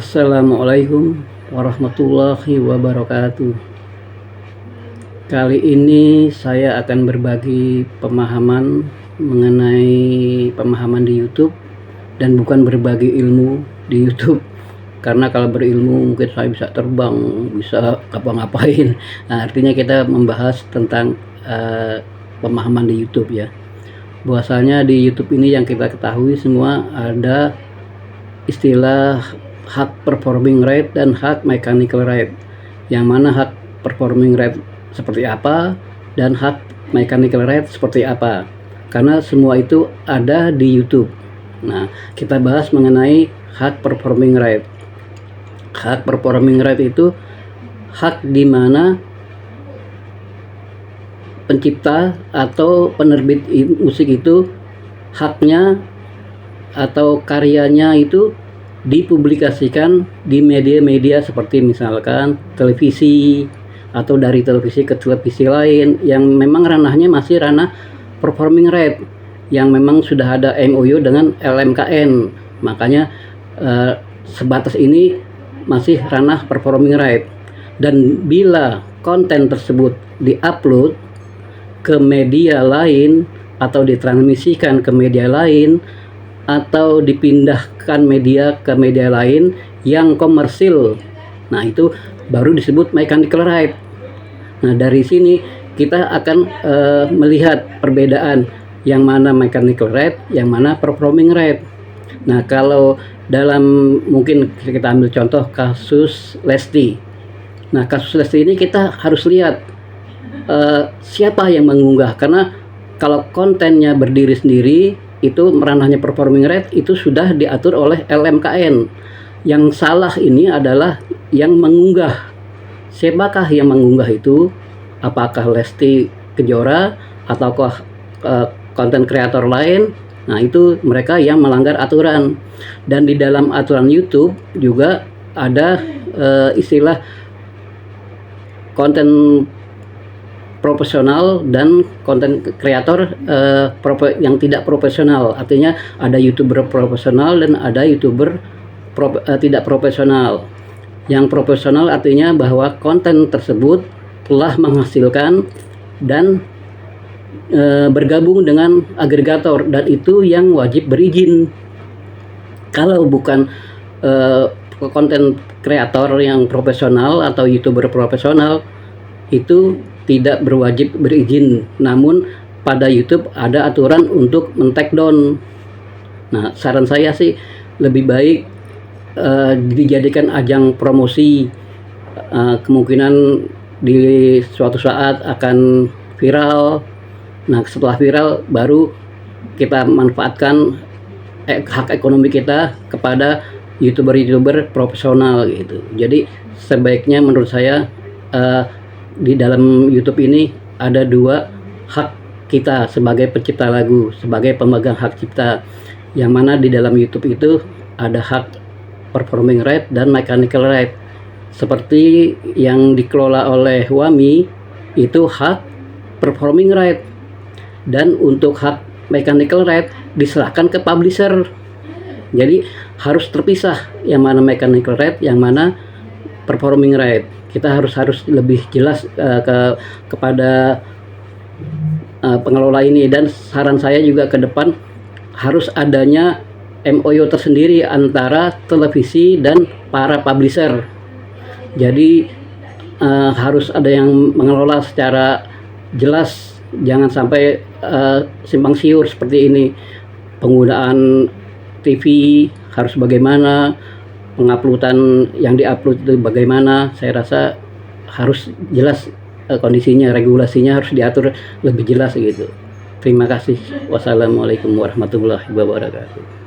Assalamualaikum warahmatullahi wabarakatuh. Kali ini saya akan berbagi pemahaman mengenai pemahaman di YouTube dan bukan berbagi ilmu di YouTube. Karena kalau berilmu mungkin saya bisa terbang, bisa ngapa-ngapain. Nah, artinya kita membahas tentang pemahaman di YouTube ya. Bahwasanya di YouTube ini yang kita ketahui semua ada istilah hak performing rate dan hak mechanical rate. Yang mana hak performing rate seperti apa dan hak mechanical rate seperti apa. Karena semua itu ada di YouTube. Nah, kita bahas mengenai hak performing rate. Hak performing rate itu hak di mana pencipta atau penerbit musik itu haknya atau karyanya itu dipublikasikan di media-media seperti misalkan televisi atau dari televisi ke televisi lain yang memang ranahnya masih ranah performing rate yang memang sudah ada MOU dengan LMKN. Makanya sebatas ini masih ranah performing rate. Dan bila konten tersebut diupload ke media lain atau ditransmisikan ke media lain atau dipindahkan media ke media lain yang komersil, nah itu baru disebut mechanical rate. Nah, dari sini kita akan melihat perbedaan yang mana mechanical rate, yang mana performing rate. Nah, kalau dalam mungkin kita ambil contoh kasus Lesti. Nah, kasus Lesti ini kita harus lihat siapa yang mengunggah, karena kalau kontennya berdiri sendiri itu ranahnya performing rate itu sudah diatur oleh LMKN. Yang salah ini adalah yang mengunggah. Siapakah yang mengunggah itu? Apakah Lesti Kejora ataukah konten kreator lain? Nah, itu mereka yang melanggar aturan. Dan di dalam aturan YouTube juga ada istilah konten profesional dan konten kreator yang tidak profesional. Artinya ada YouTuber profesional dan ada YouTuber tidak profesional. Yang profesional artinya bahwa konten tersebut telah menghasilkan dan bergabung dengan agregator, dan itu yang wajib berizin. Kalau bukan konten kreator yang profesional atau YouTuber profesional itu tidak berwajib berizin, namun pada YouTube ada aturan untuk men-take down. Nah, saran saya sih lebih baik dijadikan ajang promosi. Kemungkinan di suatu saat akan viral. Nah, setelah viral baru kita manfaatkan hak ekonomi kita kepada YouTuber profesional gitu. Jadi sebaiknya menurut saya di dalam YouTube ini ada dua hak kita sebagai pencipta lagu, sebagai pemegang hak cipta. Yang mana di dalam YouTube itu ada hak performing rate dan mechanical rate. Seperti yang dikelola oleh Wami itu hak performing rate, dan untuk hak mechanical rate diserahkan ke publisher. Jadi harus terpisah yang mana mechanical rate, yang mana performing rate. Kita harus lebih jelas kepada pengelola ini. Dan saran saya juga ke depan harus adanya MOU tersendiri antara televisi dan para publisher. Jadi harus ada yang mengelola secara jelas, jangan sampai simpang siur seperti ini. Penggunaan TV harus bagaimana, penguploadan yang diupload itu bagaimana. Saya rasa harus jelas kondisinya, regulasinya harus diatur lebih jelas gitu. Terima kasih. Wassalamualaikum warahmatullahi wabarakatuh.